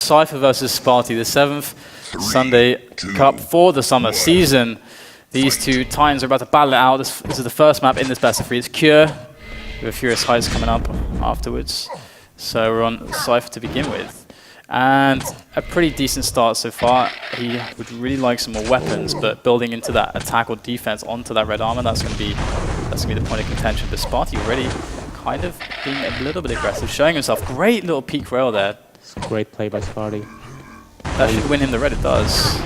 Cypher versus Spart1e, the 7th Sunday Cup for the summer season. These two Titans are about to battle it out. This is the first map in this best of 3. It's Cure, with Furious Heights coming up afterwards. So we're on Cypher to begin with. And a pretty decent start so far. He would really like some more weapons, but building into that attack or defense onto that red armor, that's gonna be the point of contention. But Spart1e already kind of being a little bit aggressive, showing himself. Great little peak rail there. It's a great play by Spart1e. That should win him the red, it does.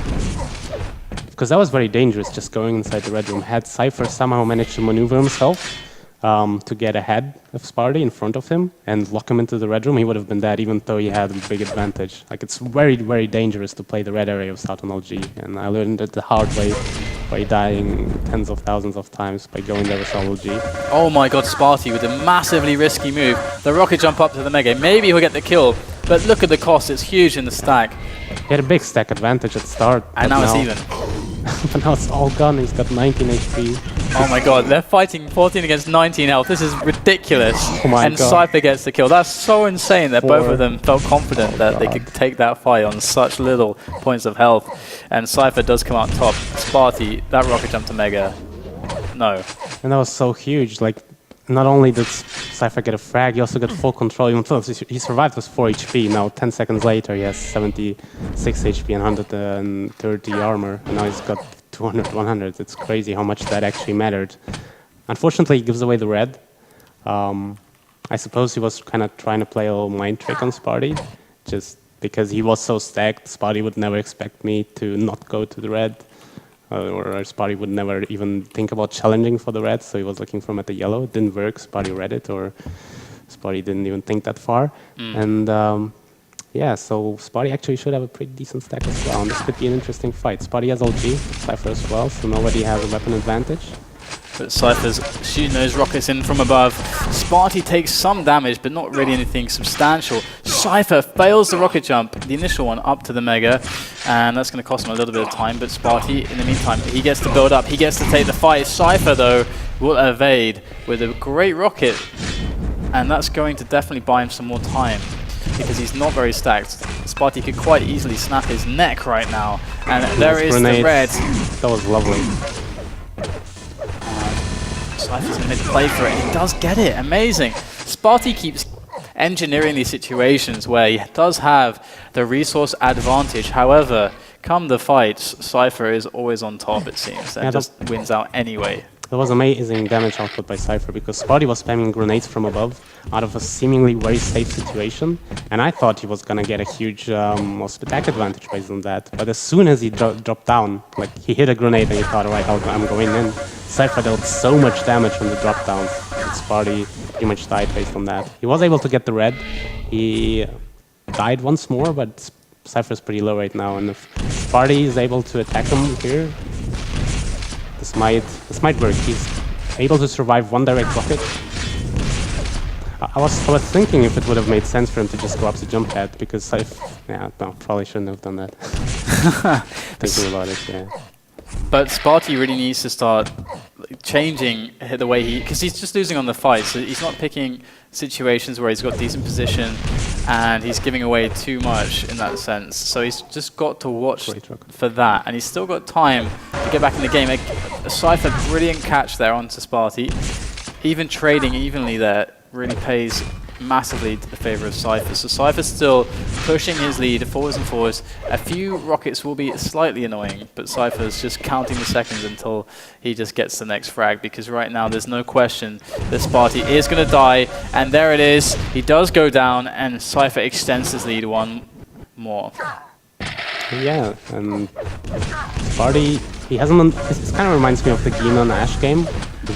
Because that was very dangerous, just going inside the red room. Had Cypher somehow managed to maneuver himself to get ahead of Spart1e in front of him and lock him into the red room, he would have been dead, even though he had a big advantage. Like, it's very, very dangerous to play the red area of South on LG, and I learned it the hard way by dying tens of thousands of times by going there with LG. Oh my god, Spart1e with a massively risky move. The rocket jump up to the Mega. Maybe he'll get the kill, but look at the cost, it's huge in the stack. He had a big stack advantage at start. And now it's even. But now it's all gone, he's got 19 HP. Oh my god, they're fighting 14 against 19 health. This is ridiculous. Oh my and god. Cypher gets the kill. That's so insane that both of them felt confident that they could take that fight on such little points of health. And Cypher does come out top. Spart1e, that rocket jump to Mega. No. And that was so huge. Like, not only did Cypher get a frag, he also got full control. Even though he survived with 4 HP. Now, 10 seconds later, he has 76 HP and 130 armor. And now he's got 200, 100. It's crazy how much that actually mattered. Unfortunately, he gives away the red. I suppose he was kind of trying to play a little mind trick on Spart1e, just because he was so stacked. Spart1e would never expect me to not go to the red, or Spart1e would never even think about challenging for the red, so he was looking for him at the yellow. It didn't work. Spart1e read it, or Spart1e didn't even think that far. And yeah, so Spart1e actually should have a pretty decent stack as well, and this could be an interesting fight. Spart1e has LG, Cypher as well, so nobody has a weapon advantage. But Cypher's shooting those rockets in from above. Spart1e takes some damage, but not really anything substantial. Cypher fails the rocket jump, the initial one, up to the Mega, and that's going to cost him a little bit of time, but Spart1e, in the meantime, he gets to build up, he gets to take the fight. Cypher, though, will evade with a great rocket, and that's going to definitely buy him some more time, because he's not very stacked. Spart1e could quite easily snap his neck right now, and there is the red. That was lovely. Cypher's going to play for it, and he does get it. Amazing. Spart1e keeps engineering these situations where he does have the resource advantage. However, come the fights, Cypher is always on top, it seems, and just wins out anyway. That was amazing damage output by Cypher, because Spart1e was spamming grenades from above out of a seemingly very safe situation, and I thought he was going to get a huge attack advantage based on that. But as soon as he dropped down, like, he hit a grenade and he thought, alright, I'm going in. Cypher dealt so much damage from the drop downs that Spart1e pretty much died based on that. He was able to get the red. He died once more, but Cypher's pretty low right now, and if Spart1e is able to attack him here, this might work. He's able to survive one direct rocket. I was thinking if it would have made sense for him to just go up the jump pad, because no, probably shouldn't have done that. Thinking about it, yeah. But Spart1e really needs to start changing the way because he's just losing on the fight, so he's not picking situations where he's got decent position and he's giving away too much in that sense. So he's just got to watch for that, and he's still got time to get back in the game. A Cypher, brilliant catch there onto Spart1e. Even trading evenly there really pays massively to the favor of Cypher. So Cypher's still pushing his lead forwards and forwards. A few rockets will be slightly annoying, but Cypher's just counting the seconds until he just gets the next frag, because right now there's no question that Spart1e is going to die, and there it is. He does go down, and Cypher extends his lead one more. Yeah, and Spart1e, he hasn't. This kind of reminds me of the Ginon Ash game,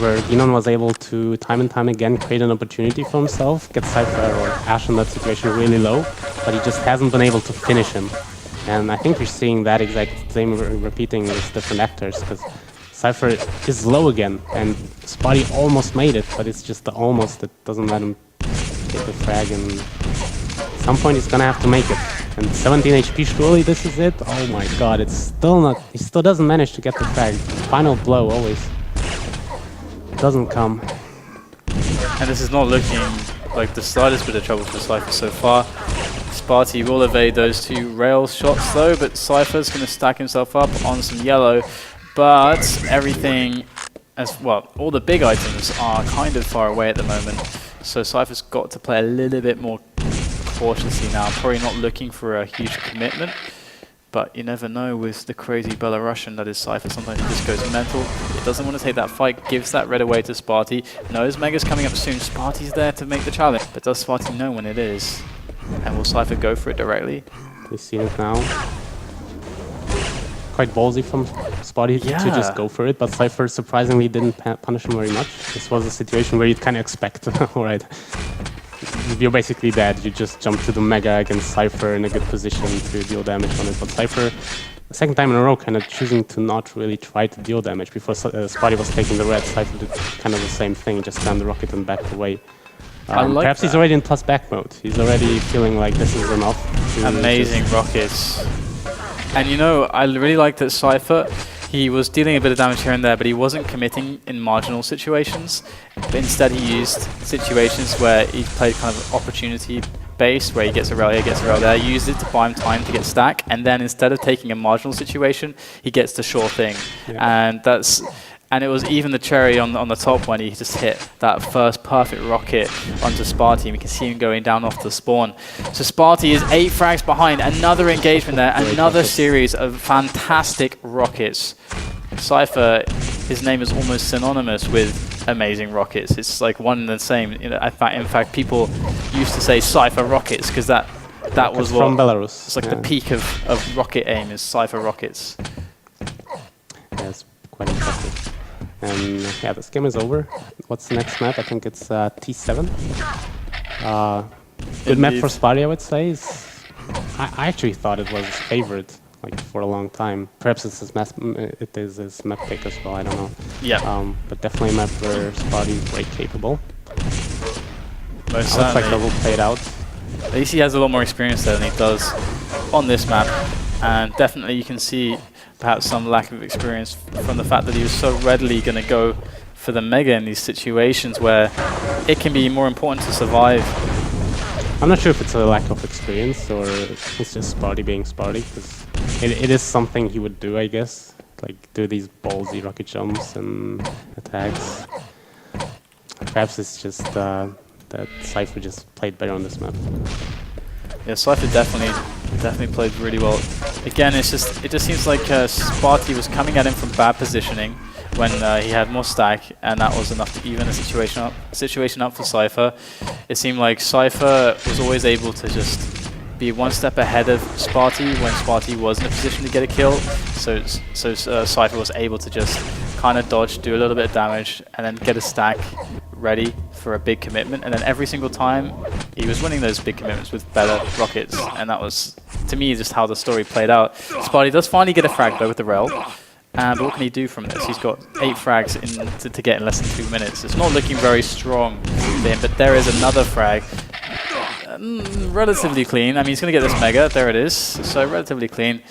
where Ginon was able to time and time again create an opportunity for himself, get Cypher or Ash in that situation really low, but he just hasn't been able to finish him. And I think we're seeing that exact same repeating with different actors, because Cypher is low again, and Spart1e almost made it, but it's just the almost that doesn't let him get the frag, and at some point he's gonna have to make it. And 17 HP, surely this is it? Oh my god, it's still not, he still doesn't manage to get the frag. Final blow always doesn't come. And this is not looking like the slightest bit of trouble for Cypher so far. Spart1e will evade those 2 rail shots though, but Cypher's going to stack himself up on some yellow. But everything, as well, all the big items are kind of far away at the moment. So Cypher's got to play a little bit more cautiously now, probably not looking for a huge commitment. But you never know with the crazy Belarusian that is Cypher. Sometimes he just goes mental. He doesn't want to take that fight, gives that red away to Spart1e. Knows Mega's coming up soon. Spart1e's there to make the challenge. But does Spart1e know when it is? And will Cypher go for it directly? We've seen it now. Quite ballsy from Spart1e to just go for it, but Cypher surprisingly didn't punish him very much. This was a situation where you'd kind of expect, alright, you're basically dead. You just jump to the Mega against Cypher in a good position to deal damage on it. But Cypher, the second time in a row, kind of choosing to not really try to deal damage. Before Spart1e was taking the red, Cypher did kind of the same thing, just slammed the rocket and backed away. Perhaps he's already in plus back mode. He's already feeling like this is enough. Amazing rockets. And you know, I really like that Cypher, he was dealing a bit of damage here and there, but he wasn't committing in marginal situations. But instead he used situations where he played kind of opportunity based, where he gets a rail here, gets a rail there, used it to buy him time to get stack, and then instead of taking a marginal situation, he gets the sure thing. Yeah. And it was even the cherry on the top when he just hit that first perfect rocket onto Spart1e. We can see him going down off the spawn. So Spart1e is 8 frags behind. Another engagement there. Another series of fantastic rockets. Cypher, his name is almost synonymous with amazing rockets. It's like one and the same. You know, in fact, people used to say Cypher rockets because that was what from Belarus. It's like the peak of rocket aim is Cypher rockets. Yeah, it's quite impressive. And yeah, this game is over. What's the next map? I think it's T7. Good map for Spart1e, I would say. I actually thought it was his favorite, like for a long time. Perhaps it's it is his map pick as well. I don't know. Yeah. But definitely a map where Spart1e is very capable. Most looks like double played out. At least he has a lot more experience there than he does on this map, and definitely you can see perhaps some lack of experience from the fact that he was so readily going to go for the Mega in these situations where it can be more important to survive. I'm not sure if it's a lack of experience or it's just Spart1e being Spart1e, because it is something he would do, I guess. Like do these ballsy rocket jumps and attacks. Perhaps it's just that Cypher just played better on this map. Yeah, Cypher definitely played really well. Again, it just seems like Spart1e was coming at him from bad positioning when he had more stack, and that was enough to even the situation up for Cypher. It seemed like Cypher was always able to just be one step ahead of Spart1e when Spart1e was in a position to get a kill. So Cypher was able to just kind of dodge, do a little bit of damage, and then get a stack ready for a big commitment. And then every single time he was winning those big commitments with better rockets, and that was, to me, just how the story played out. Spart1e does finally get a frag though with the rail. But what can he do from this? He's got 8 frags to get in less than 2 minutes. It's not looking very strong for him, but there is another frag. Relatively clean. I mean, he's going to get this Mega. There it is. So relatively clean.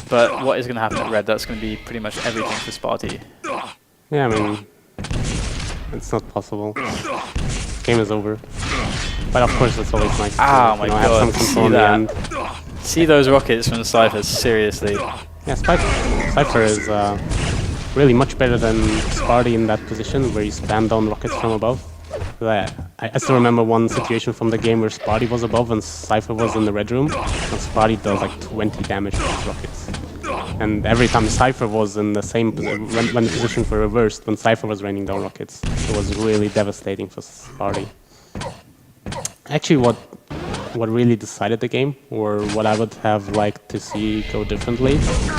But what is going to happen at red? That's going to be pretty much everything for Spart1e. Yeah, I mean, it's not possible. Game is over. But of course, it's always nice to my have some God, control in the end. See those rockets from the Cypher, seriously. Yeah, Cypher is really much better than Spart1e in that position where you spam down rockets from above. I still remember one situation from the game where Spart1e was above and Cypher was in the red room, and Spart1e does like 20 damage with his rockets. And every time Cypher was in the same when the positions were reversed, when Cypher was raining down rockets, it was really devastating for Spart1e. Actually, what really decided the game, or what I would have liked to see go differently,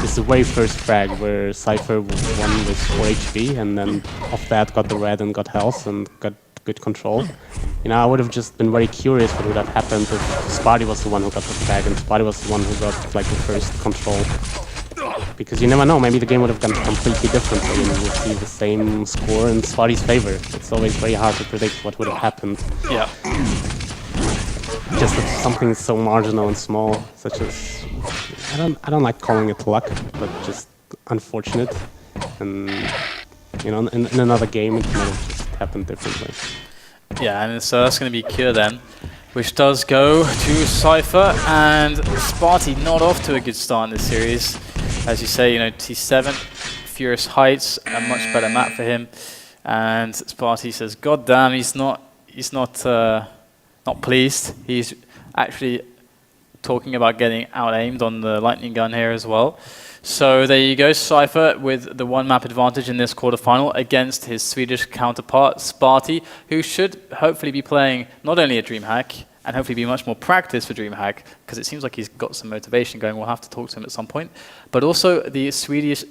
is the very first frag where Cypher won with 4 HP, and then off that got the red and got health and got good control. You know, I would have just been very curious what would have happened if Spart1e was the one who got the frag and Spart1e was the one who got like the first control. Because you never know, maybe the game would have gone completely different. I mean, we'll see the same score in Spart1e's favor. It's always very hard to predict what would have happened. Yeah. Just something so marginal and small, such as I don't like calling it luck, but just unfortunate. And you know, in another game, it might have just happened differently. Yeah, and so that's going to be Cure then. which does go to Cypher, and Spart1e not off to a good start in this series. As you say, you know, T7, Furious Heights, a much better map for him, and Spart1e says, "God damn, he's not pleased." He's actually talking about getting out-aimed on the lightning gun here as well. So there you go, Cypher with the one map advantage in this quarterfinal against his Swedish counterpart, Spart1e, who should hopefully be playing not only at DreamHack, and hopefully be much more practice for DreamHack, because it seems like he's got some motivation going. We'll have to talk to him at some point. But also the Swedish,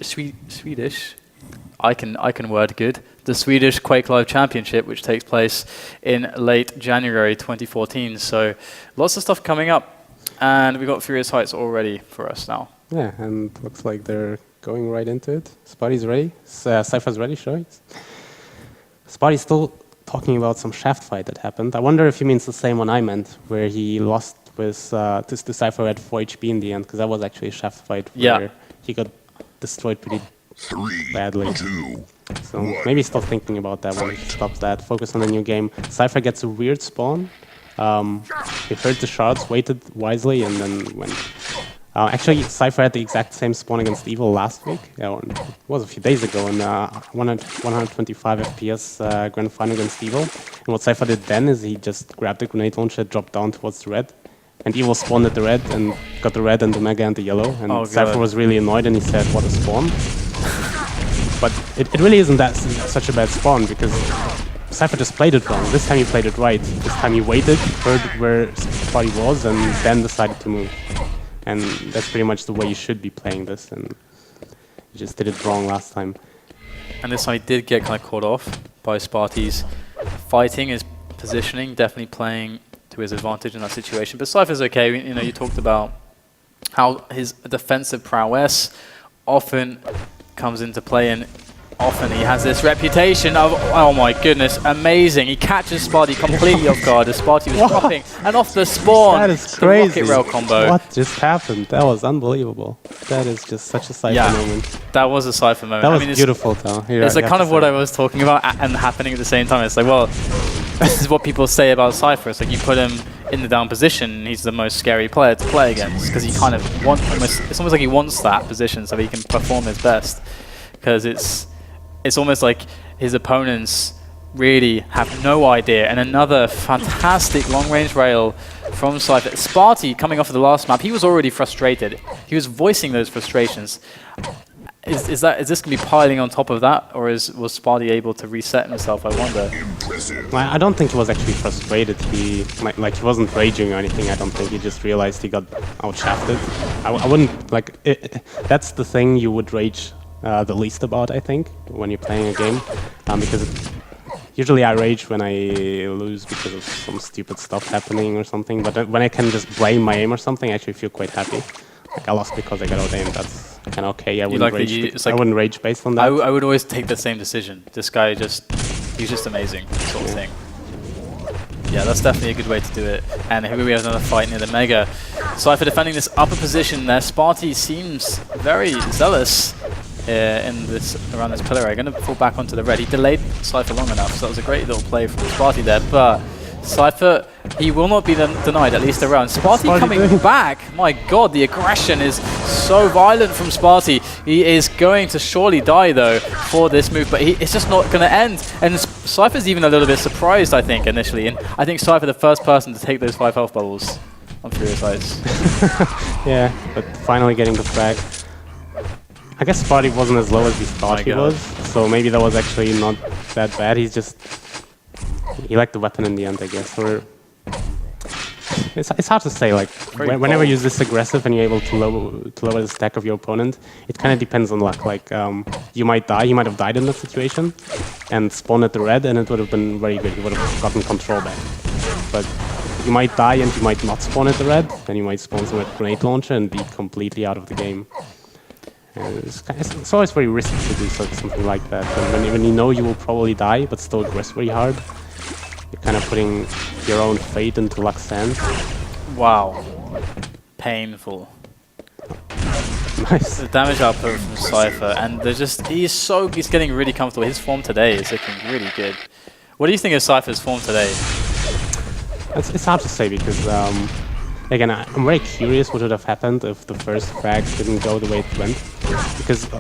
I can word good, the Swedish Quake Live Championship, which takes place in late January 2014. So lots of stuff coming up, and we've got Furious Heights all ready for us now. Yeah, and looks like they're going right into it. Spart1e's ready. Cypher's ready, sure. Spart1e's still talking about some shaft fight that happened. I wonder if he means the same one I meant, where he lost with to Cypher at 4 HP in the end, because that was actually a shaft fight where he got destroyed pretty badly. So maybe he's still thinking about that when he stops that. Focus on the new game. Cypher gets a weird spawn. He heard the shards, waited wisely, and then went. Actually, Cypher had the exact same spawn against Evil last week. It was a few days ago in 125 FPS grand final against Evil. And what Cypher did then is he just grabbed the grenade launcher, dropped down towards the red, and Evil spawned at the red and got the red and the mega and the yellow. And Cypher was really annoyed and he said, "What a spawn!" But it really isn't such a bad spawn, because Cypher just played it wrong. This time he played it right. This time he waited, heard where Spart1e was, and then decided to move. And that's pretty much the way you should be playing this, and you just did it wrong last time. And this time he did get kind of caught off by Spart1e's fighting, his positioning, definitely playing to his advantage in that situation. But Cypher's okay. You know, you talked about how his defensive prowess often comes into play, and often he has this reputation of, oh my goodness, amazing. He catches Spart1e completely off guard as Spart1e was dropping, and off the spawn, that is crazy. the rocket rail combo. What just happened? That was unbelievable. That is just such a Cypher moment. That was a Cypher moment. That was beautiful, though. It's like kind of what I was talking about and happening at the same time. It's like, well, this is what people say about Cypher. It's like you put him in the down position, and he's the most scary player to play against, because he kind of it's almost like he wants that position so he can perform his best, because it's almost like his opponents really have no idea. And another fantastic long-range rail from Cypher. Spart1e, coming off of the last map, he was already frustrated. He was voicing those frustrations. Is this going to be piling on top of that, or was Spart1e able to reset himself, I wonder? I don't think he was actually frustrated. He wasn't raging or anything. I don't think he just realized he got outshafted. I wouldn't, that's the thing you would rage the least about, I think, when you're playing a game, because usually I rage when I lose because of some stupid stuff happening or something, but when I can just blame my aim or something, I actually feel quite happy. Like, I lost because I got out-aimed, that's kind of okay. I wouldn't rage based on that. I would always take the same decision. This guy he's just amazing, sort of thing. Yeah, that's definitely a good way to do it. And here we have another fight near the Mega. Cypher defending this upper position there. Spart1e seems very zealous around this pillar area. Going to fall back onto the red. He delayed Cypher long enough, so that was a great little play from Spart1e there. But Cypher, he will not be denied, at least around. Spart1e coming back. My God, the aggression is so violent from Spart1e. He is going to surely die, though, for this move, but it's just not going to end. And Cypher's even a little bit surprised, I think, initially. And I think Cypher, the first person to take those 5 health bubbles on Furious Heights. Yeah, but finally getting the frag. I guess Spart1e wasn't as low as he thought he was, so maybe that was actually not that bad. He liked the weapon in the end, I guess. Or it's hard to say. Like whenever you're this aggressive and you're able to lower the stack of your opponent, it kind of depends on luck. Like you might die. You might have died in that situation and spawned at the red, and it would have been very good. You would have gotten control back. But you might die and you might not spawn at the red, and you might spawn somewhere with a grenade launcher and be completely out of the game. It's always very risky to do something like that. And when you know you will probably die, but still aggress very hard, you're kind of putting your own fate into luck's hands. Wow. Painful. Nice. The damage output from Cypher, and he's getting really comfortable. His form today is looking really good. What do you think of Cypher's form today? It's hard to say because, again, I'm very curious what would have happened if the first frag didn't go the way it went. Because,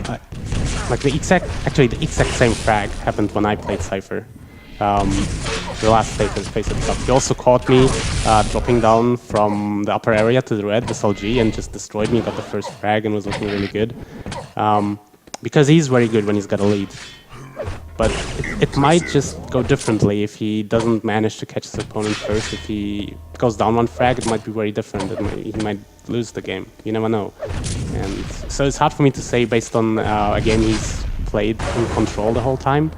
like the exact same frag happened when I played Cypher. The last FACEIT Cup. He also caught me dropping down from the upper area to the red with LG and just destroyed me, got the first frag and was looking really good. Because he's very good when he's got a lead. But it might just go differently if he doesn't manage to catch his opponent first. If he goes down one frag, it might be very different. He might lose the game. You never know. And so it's hard for me to say based on a game he's played in control the whole time,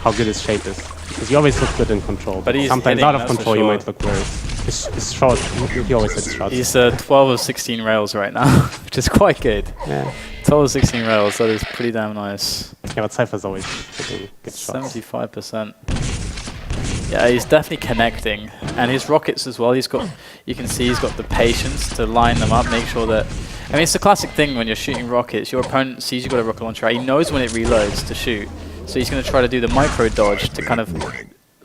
how good his shape is. Because he always looks good in control. But sometimes hitting, out of control, you might look worse. His shot, he always hits shots. He's 12 of 16 rails right now, which is quite good. Yeah. 12 of 16 rails, that is pretty damn nice. Yeah, but Cypher's always hitting good shots. 75%. Yeah, he's definitely connecting. And his rockets as well, you can see he's got the patience to line them up, make sure that... I mean, it's the classic thing when you're shooting rockets. Your opponent sees you've got a rocket launcher out, he knows when it reloads to shoot. So he's going to try to do the micro dodge to kind of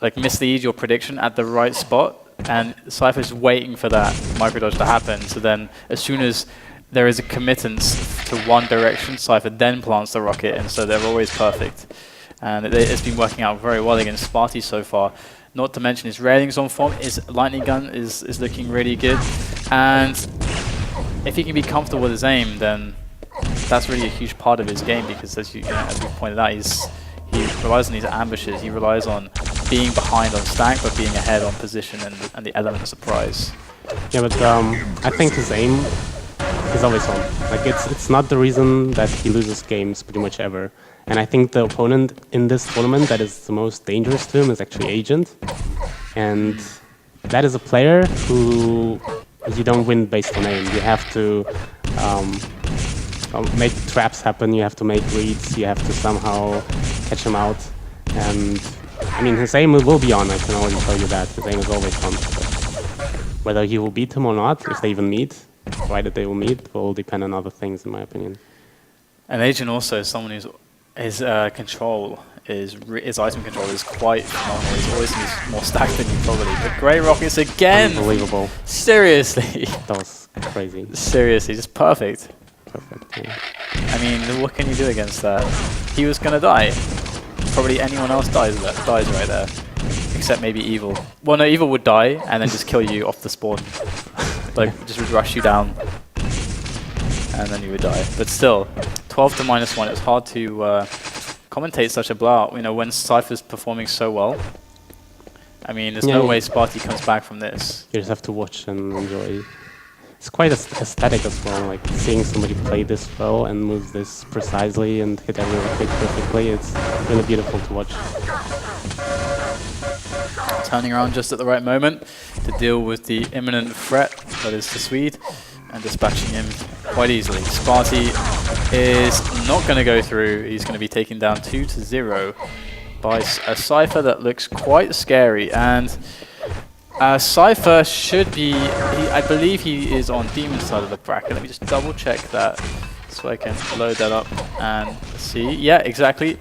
like mislead your prediction at the right spot. And Cypher's waiting for that micro dodge to happen. So then as soon as there is a committance to one direction, Cypher then plants the rocket, and so they're always perfect. And it's been working out very well against Spart1e so far. Not to mention his railings on form, his lightning gun is looking really good. And if he can be comfortable with his aim, then that's really a huge part of his game, because as we pointed out, he relies on these ambushes, he relies on being behind on stack, but being ahead on position and the element of surprise. Yeah, but I think his aim is always on. Like it's not the reason that he loses games pretty much ever. And I think the opponent in this tournament that is the most dangerous to him is actually Agent. And that is a player who you don't win based on aim. You have to make traps happen, you have to make reads, you have to somehow catch him out. And I mean, his aim will be on, I can already tell you that. His aim is always on. But whether he will beat him or not, if they even meet, provided they will meet, will depend on other things, in my opinion. And Agent also is someone who's his control his item control is quite phenomenal. He's always more stacked than you probably. But great rockets again. Unbelievable. Seriously. That was crazy. Seriously, just perfect. Perfect. Yeah. I mean, what can you do against that? He was gonna die. Probably anyone else dies right there, except maybe Evil. Well, no, Evil would die and then just kill you off the spawn. Like, just would rush you down, and then you would die. But still, 12 to -1. It's hard to commentate such a blowout. You know, when Cypher's performing so well. I mean, there's no way Spart1e comes back from this. You just have to watch and enjoy. It's quite aesthetic as well, like seeing somebody play this well and move this precisely and hit every rocket perfectly. It's really beautiful to watch. Turning around just at the right moment to deal with the imminent threat that is the Swede and dispatching him quite easily. Spart1e is not going to go through. He's going to be taken down 2-0 by a Cypher that looks quite scary. And Cypher should be, I believe he is on Demon's side of the bracket. Let me just double check that so I can load that up and see. Yeah, exactly.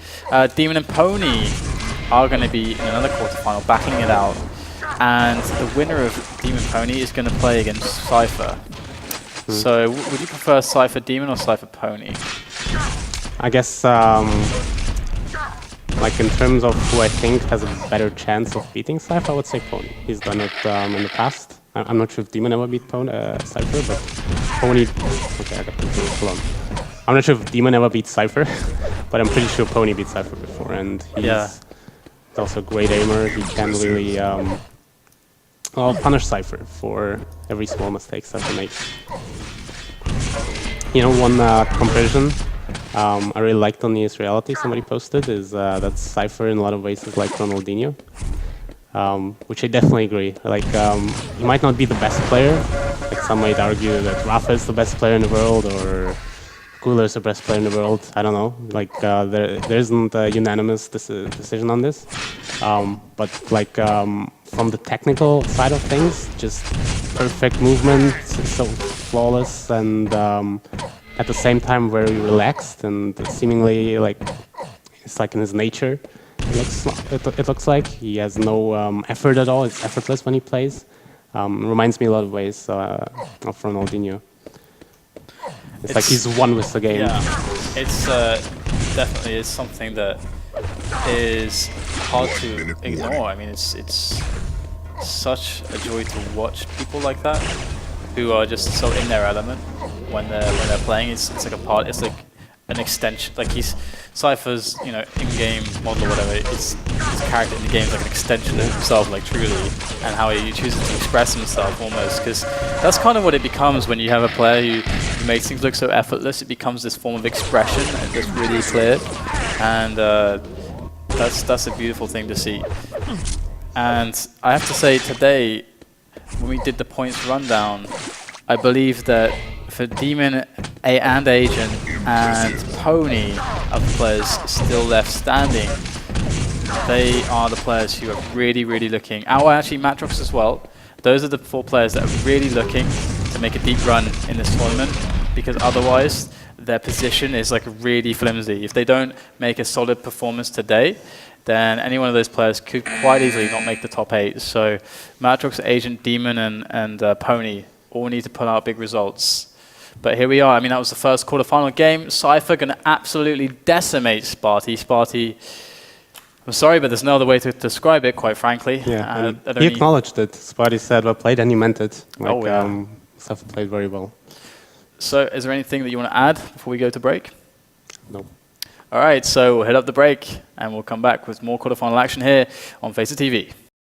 Demon and Pony are going to be in another quarterfinal battling it out. And the winner of Demon Pony is going to play against Cypher. So would you prefer Cypher Demon or Cypher Pony? I guess like in terms of who I think has a better chance of beating Cypher, I would say Pony. He's done it in the past. I'm not sure if Demon ever beat Cypher, but Pony... Okay, I got confused. Hold on. I'm not sure if Demon ever beat Cypher, but I'm pretty sure Pony beat Cypher before, and he's also a great aimer. He can really punish Cypher for every small mistake Cypher makes. You know, one comparison I really liked on the Israelity somebody posted is that Cypher in a lot of ways is like Ronaldinho, which I definitely agree. Like, he might not be the best player. Like, some might argue that Rafa is the best player in the world, or Cooler is the best player in the world. I don't know. Like, there isn't a unanimous decision on this. But like, from the technical side of things, just perfect movement, so flawless, and at the same time very relaxed, and seemingly like it's like in his nature. It looks like he has no effort at all. It's effortless when he plays. Reminds me a lot of ways of Ronaldinho. It's like he's one with the game. Yeah, it's definitely is something that is hard to ignore. I mean, it's such a joy to watch people like that who are just so in their element when they're playing. It's like a part. It's like an extension. Like Cypher's in-game model or whatever. His character in the game is like an extension of himself, like truly, and how he chooses to express himself almost. Because that's kind of what it becomes when you have a player who makes things look so effortless. It becomes this form of expression and just really clear, and that's a beautiful thing to see. And I have to say today, when we did the points rundown, I believe that for Demon and Agent and Pony are the players still left standing. They are the players who are really, really looking. Actually, Matrox as well. Those are the 4 players that are really looking to make a deep run in this tournament, because otherwise their position is like really flimsy. If they don't make a solid performance today, then any one of those players could quite easily not make the top 8. So Matrox, Agent, Demon, and Pony all need to put out big results. But here we are. I mean, that was the first quarterfinal game. Cypher going to absolutely decimate Spart1e. Spart1e, I'm sorry, but there's no other way to describe it, quite frankly. Yeah, he acknowledged it. Spart1e said, well played, and he meant it. Like, yeah. Cypher played very well. So is there anything that you want to add before we go to break? No. All right, so we'll head up the break, and we'll come back with more quarterfinal action here on FACEIT TV.